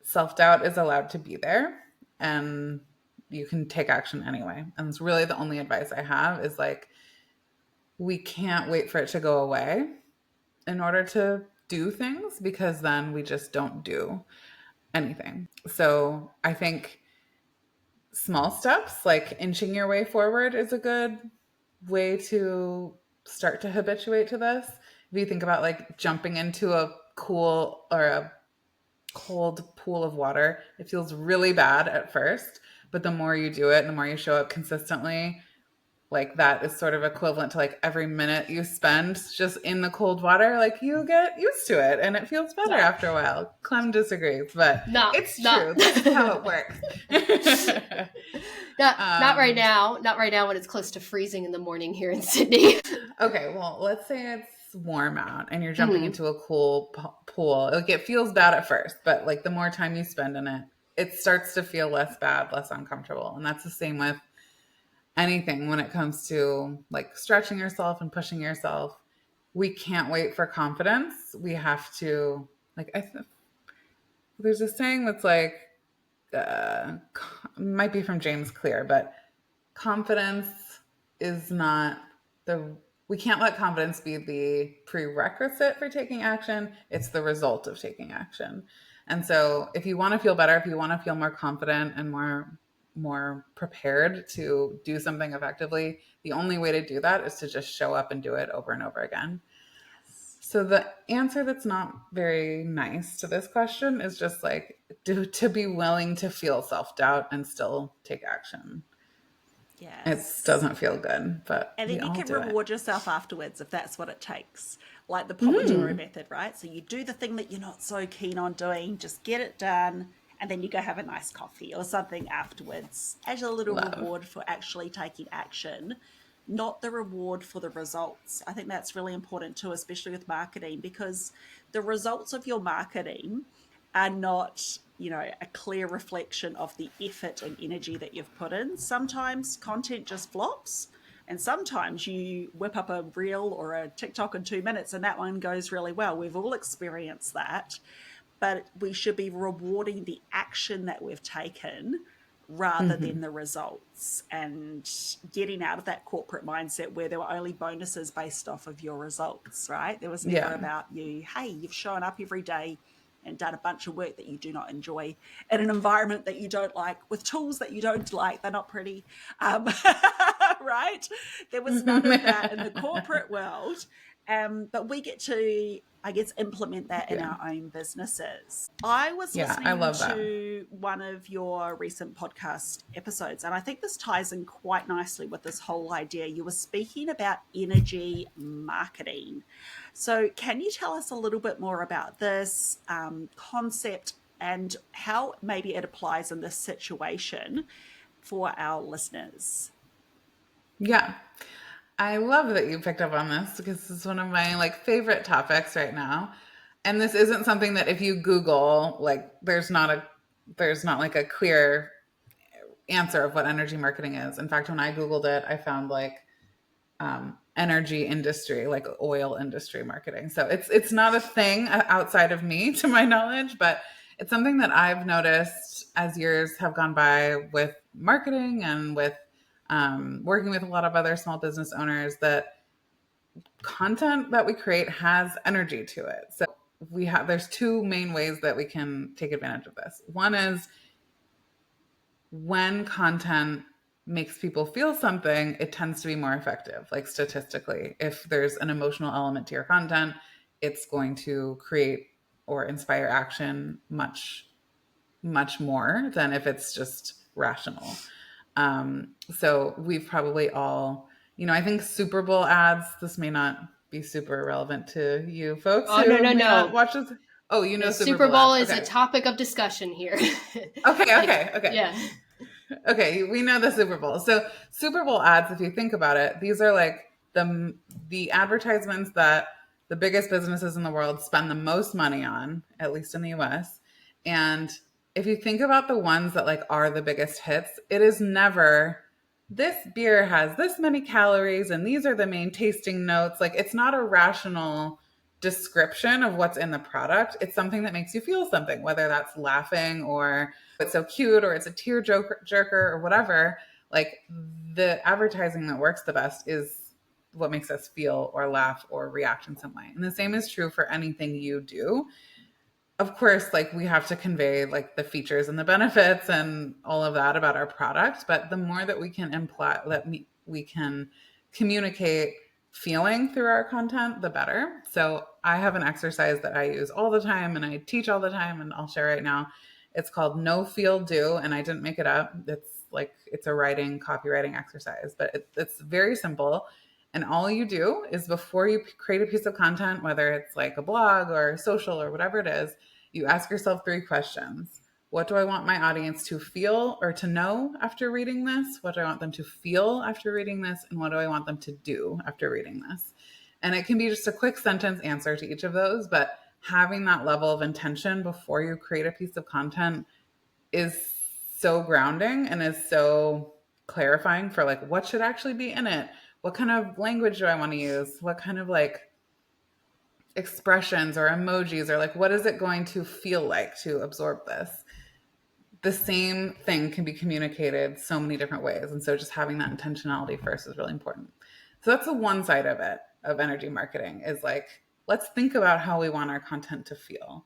self-doubt is allowed to be there and you can take action anyway. And it's really the only advice I have is like, we can't wait for it to go away in order to do things because then we just don't do anything. So I think small steps like inching your way forward is a good way to start to habituate to this. If you think about like jumping into a cool or a cold pool of water, it feels really bad at first, but the more you do it and the more you show up consistently, like that is sort of equivalent to like every minute you spend just in the cold water, like you get used to it and it feels better after a while. Clem disagrees, but it's true. This is how it works. Not right now. Not right now when it's close to freezing in the morning here in Sydney. Okay, well, let's say it's warm out and you're jumping into a cool pool. Like it feels bad at first, but like the more time you spend in it, it starts to feel less bad, less uncomfortable. And that's the same with anything when it comes to like stretching yourself and pushing yourself. We can't wait for confidence. We have to like there's a saying that's like might be from James Clear, but confidence is not we can't let confidence be the prerequisite for taking action. It's the result of taking action. And so if you want to feel better, if you want to feel more confident and more prepared to do something effectively, the only way to do that is to just show up and do it over and over again. So the answer that's not very nice to this question is just like to be willing to feel self-doubt and still take action. Yes. It doesn't feel good, but and then you can reward yourself afterwards if that's what it takes, like the Pomodoro method, right? So you do the thing that you're not so keen on doing, just get it done, and then you go have a nice coffee or something afterwards as a little reward for actually taking action, not the reward for the results. I think that's really important too, especially with marketing, because the results of your marketing are not, a clear reflection of the effort and energy that you've put in. Sometimes content just flops, and sometimes you whip up a reel or a TikTok in 2 minutes and that one goes really well. We've all experienced that, but we should be rewarding the action that we've taken rather than the results, and getting out of that corporate mindset where there were only bonuses based off of your results, right? There was never about you, hey, you've shown up every day and done a bunch of work that you do not enjoy in an environment that you don't like, with tools that you don't like. They're not pretty, right? There was none of that in the corporate world. But we get to, I guess, implement that in our own businesses. I was listening to one of your recent podcast episodes, and I think this ties in quite nicely with this whole idea. You were speaking about energy marketing. So can you tell us a little bit more about this concept and how maybe it applies in this situation for our listeners? Yeah. I love that you picked up on this because this is one of my like favorite topics right now. And this isn't something that if you Google, like there's not like a clear answer of what energy marketing is. In fact, when I Googled it, I found like energy industry, like oil industry marketing. So it's not a thing outside of me to my knowledge, but it's something that I've noticed as years have gone by with marketing and with working with a lot of other small business owners, that content that we create has energy to it. So there's two main ways that we can take advantage of this. One is when content makes people feel something, it tends to be more effective, like statistically. If there's an emotional element to your content, it's going to create or inspire action much, much more than if it's just rational. So we've probably all, I think Super Bowl ads, this may not be super relevant to you folks. Oh, no. Watch this. Oh, Super Bowl is a topic of discussion here. Okay. Yeah. Okay, we know the Super Bowl. So Super Bowl ads, if you think about it, these are like the advertisements that the biggest businesses in the world spend the most money on, at least in the US. And if you think about the ones that like are the biggest hits, it is never this beer has this many calories and these are the main tasting notes. Like, it's not a rational description of what's in the product. It's something that makes you feel something, whether that's laughing or it's so cute or it's a tear jerker or whatever. Like, the advertising that works the best is what makes us feel or laugh or react in some way. And the same is true for anything you do. Of course, like, we have to convey like the features and the benefits and all of that about our product, but the more that we can imply that we can communicate feeling through our content, the better. So I have an exercise that I use all the time and I teach all the time, and I'll share right now. It's called know, feel, do, and I didn't make it up. It's a copywriting exercise, but it's very simple. And all you do is, before you create a piece of content, whether it's like a blog or social or whatever it is, you ask yourself 3 questions. What do I want my audience to feel or to know after reading this? What do I want them to feel after reading this? And what do I want them to do after reading this? And it can be just a quick sentence answer to each of those, but having that level of intention before you create a piece of content is so grounding and is so clarifying for like what should actually be in it. What kind of language do I want to use? What kind of like expressions or emojis, or like, what is it going to feel like to absorb this? The same thing can be communicated so many different ways. And so just having that intentionality first is really important. So that's the one side of it, of energy marketing, is like, let's think about how we want our content to feel.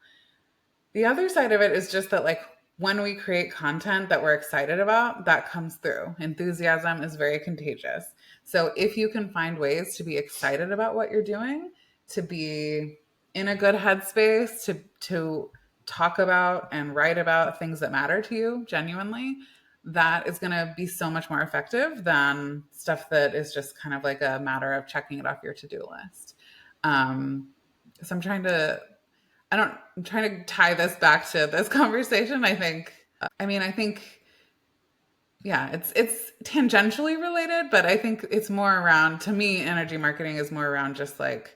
The other side of it is just that, like, when we create content that we're excited about, that comes through. Enthusiasm is very contagious. So if you can find ways to be excited about what you're doing, to be in a good headspace, to talk about and write about things that matter to you genuinely, that is going to be so much more effective than stuff that is just kind of like a matter of checking it off your to-do list. So I'm trying to tie this back to this conversation. I think, yeah, it's tangentially related, but I think it's more around, to me, energy marketing is more around just like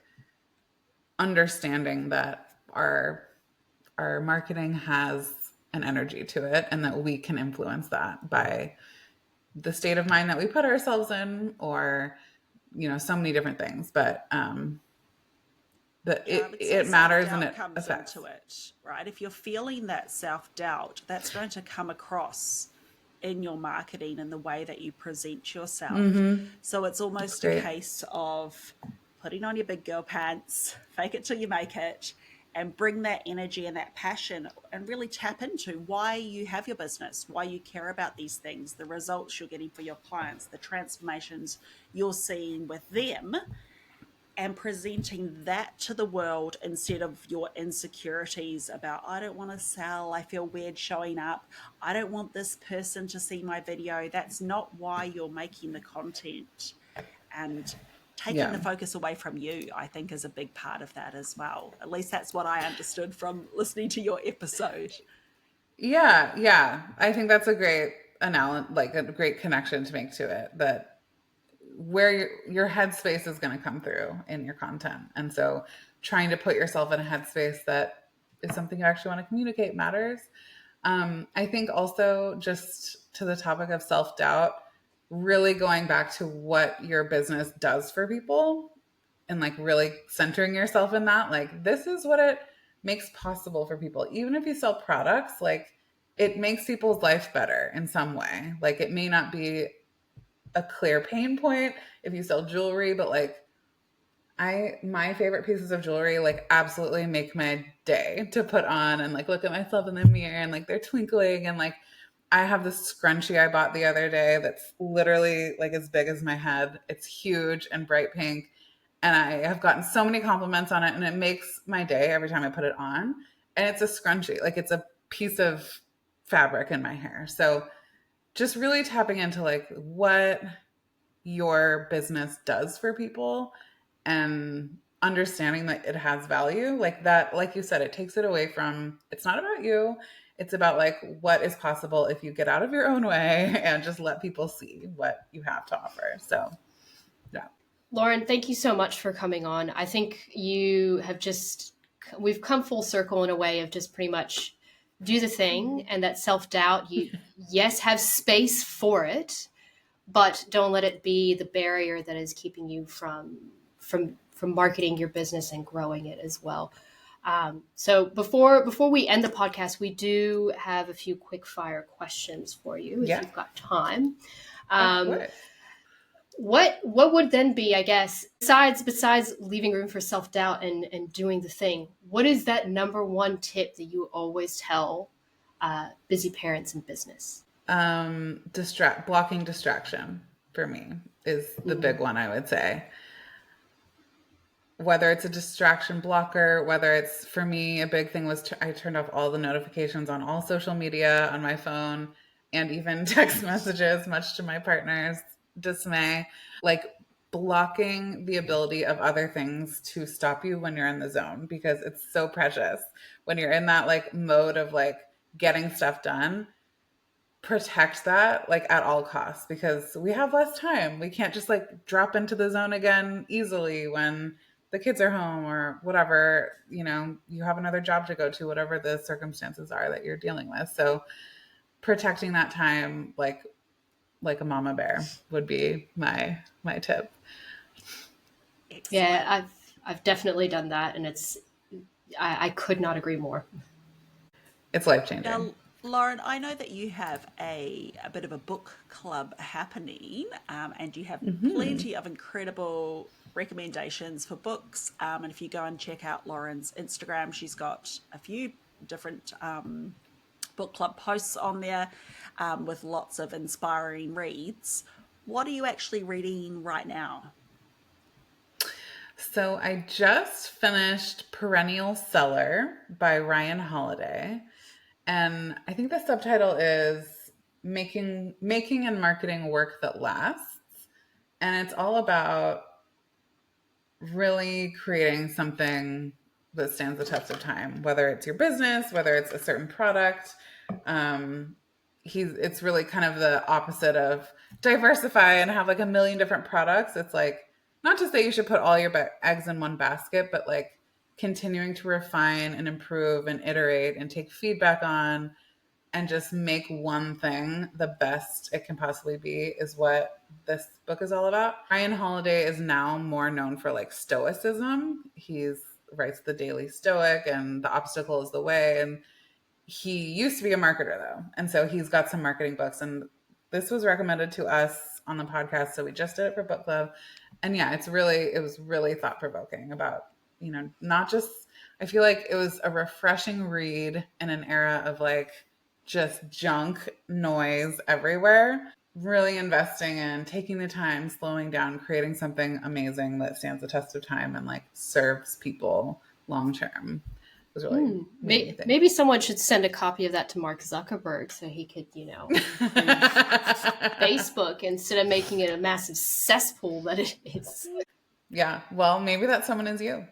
understanding that our marketing has an energy to it and that we can influence that by the state of mind that we put ourselves in, or, so many different things. But it matters and it comes affects into it, right? If you're feeling that self-doubt, that's going to come across in your marketing and the way that you present yourself. Mm-hmm. So it's almost a case of putting on your big girl pants, fake it till you make it, and bring that energy and that passion and really tap into why you have your business, why you care about these things, the results you're getting for your clients, the transformations you're seeing with them, and presenting that to the world instead of your insecurities about, I don't want to sell, I feel weird showing up, I don't want this person to see my video. That's not why you're making the content. And taking the focus away from you, I think, is a big part of that as well. At least that's what I understood from listening to your episode. Yeah. I think that's a great like a great connection to make to it, that where your headspace is going to come through in your content. And so trying to put yourself in a headspace that is something you actually want to communicate matters. I think also, just to the topic of self-doubt, really going back to what your business does for people and like really centering yourself in that, like, this is what it makes possible for people. Even if you sell products, like, it makes people's life better in some way. Like, it may not be a clear pain point if you sell jewelry, but like, my favorite pieces of jewelry like absolutely make my day to put on and like look at myself in the mirror and like they're twinkling. And like, I have this scrunchie I bought the other day that's literally like as big as my head. It's huge and bright pink, and I have gotten so many compliments on it, and it makes my day every time I put it on. And it's a scrunchie, like, it's a piece of fabric in my hair. So just really tapping into like what your business does for people and understanding that it has value, like that, like you said, it takes it away from, it's not about you. It's about like what is possible if you get out of your own way and just let people see what you have to offer. So, yeah. Lauren, thank you so much for coming on. I think we've come full circle in a way of just pretty much do the thing, and that self-doubt, you, yes, have space for it, but don't let it be the barrier that is keeping you from marketing your business and growing it as well. So before we end the podcast, we do have a few quick fire questions for you if you've got time. What would then be, I guess, besides leaving room for self-doubt and doing the thing, what is that number one tip that you always tell busy parents in business? Blocking distraction for me is the big one, I would say. Whether it's a distraction blocker, whether it's, for me, a big thing was I turned off all the notifications on all social media on my phone and even text messages, much to my partner's dismay. Like blocking the ability of other things to stop you when you're in the zone, because it's so precious when you're in that like mode of like getting stuff done. Protect that like at all costs, because we have less time. We can't just like drop into the zone again easily when the kids are home or whatever, you know, you have another job to go to, whatever the circumstances are that you're dealing with. So protecting that time like a mama bear would be my tip. Excellent. Yeah, I've definitely done that, and I could not agree more. It's life-changing. Now, Lauren, I know that you have a bit of a book club happening, and you have plenty of incredible recommendations for books. And if you go and check out Lauren's Instagram, she's got a few different book club posts on there with lots of inspiring reads. What are you actually reading right now? So I just finished Perennial Seller by Ryan Holiday. And I think the subtitle is making and marketing work that lasts. And it's all about really creating something that stands the test of time, whether it's your business, whether it's a certain product. It's really kind of the opposite of diversify and have like a million different products. It's like, not to say you should put all your eggs in one basket, but like continuing to refine and improve and iterate and take feedback on and just make one thing the best it can possibly be is what this book is all about. Ryan Holiday is now more known for like stoicism. He writes The Daily Stoic and The Obstacle is the Way. And he used to be a marketer though. And so he's got some marketing books, and this was recommended to us on the podcast. So we just did it for book club. And yeah, it was really thought provoking about, you know, not just, I feel like it was a refreshing read in an era of like just junk noise everywhere. Really investing in taking the time, slowing down, creating something amazing that stands the test of time and like serves people long term. Was really maybe someone should send a copy of that to Mark Zuckerberg so he could, you know, Facebook instead of making it a massive cesspool that it is. Yeah, well, maybe that someone is you.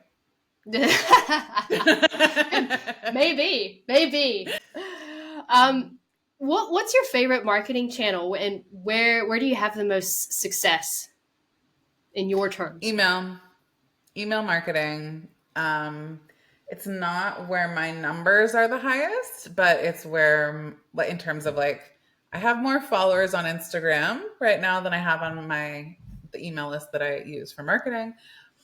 maybe. What's your favorite marketing channel, and where do you have the most success in your terms? Email marketing. It's not where my numbers are the highest, but it's where, in terms of like, I have more followers on Instagram right now than I have on the email list that I use for marketing,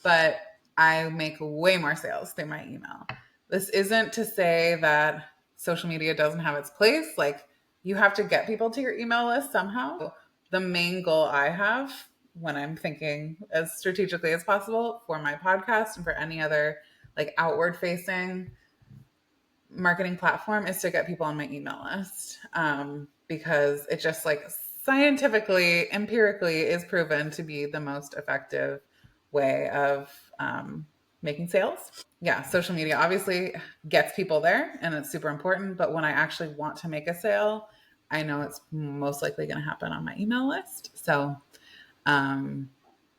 but I make way more sales through my email. This isn't to say that social media doesn't have its place. Like, you have to get people to your email list somehow. The main goal I have when I'm thinking as strategically as possible for my podcast and for any other like outward facing marketing platform is to get people on my email list. Because it just like scientifically, empirically is proven to be the most effective way of making sales. Yeah, social media obviously gets people there and it's super important. But when I actually want to make a sale, I know it's most likely going to happen on my email list. So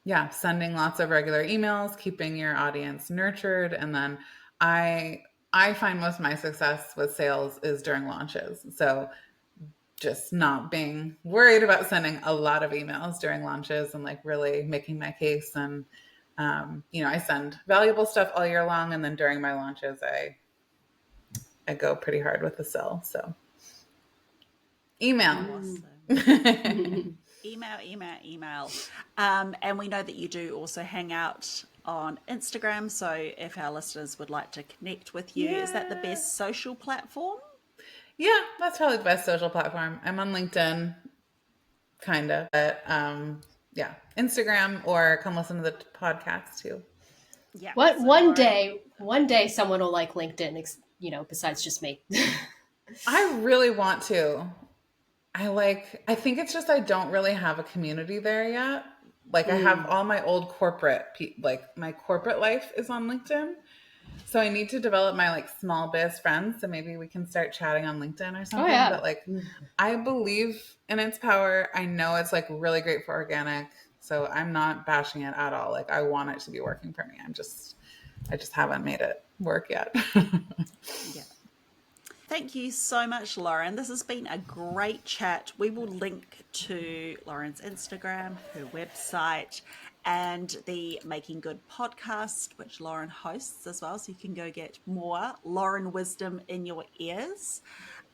yeah, sending lots of regular emails, keeping your audience nurtured. And then I find most of my success with sales is during launches. So just not being worried about sending a lot of emails during launches and like really making my case. And, you know, I send valuable stuff all year long. And then during my launches, I go pretty hard with the sell. So email. Awesome. Email. And we know that you do also hang out on Instagram. So if our listeners would like to connect with you, is that the Yeah. best social platform? Yeah, that's probably the best social platform. I'm on LinkedIn, kind of, but yeah, Instagram, or come listen to the podcast too. Yeah. What So Lauren, one day someone will like LinkedIn, besides just me. I really want to. I think it's just I don't really have a community there yet. Like I have Mm. all my old like my corporate life is on LinkedIn. So I need to develop my like small biz friends. So maybe we can start chatting on LinkedIn or Oh something. yeah. But like, I believe in its power. I know it's like really great for organic. So I'm not bashing it at all. Like I want it to be working for me. I just haven't made it work yet. yeah. Thank you so much, Lauren. This has been a great chat. We will link to Lauren's Instagram, her website, and the Making Good podcast, which Lauren hosts as well. So you can go get more Lauren wisdom in your ears.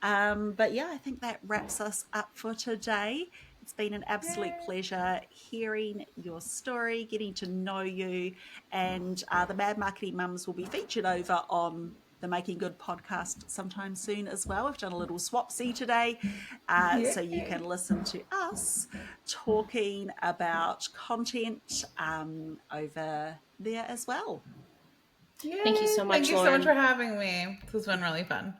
But yeah, I think that wraps us up for today. It's been an absolute Yay. pleasure hearing your story, getting to know you, and the Mad Marketing Mums will be featured over on the Making Good podcast sometime soon as well. We've done a little swapsy today, so you Yay. can listen to us talking about content over there as well. Thank you Yay. so Thank much, you so much for Lauren. having me. This has been really fun.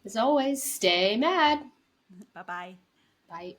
As always, stay mad. Bye bye. Bye.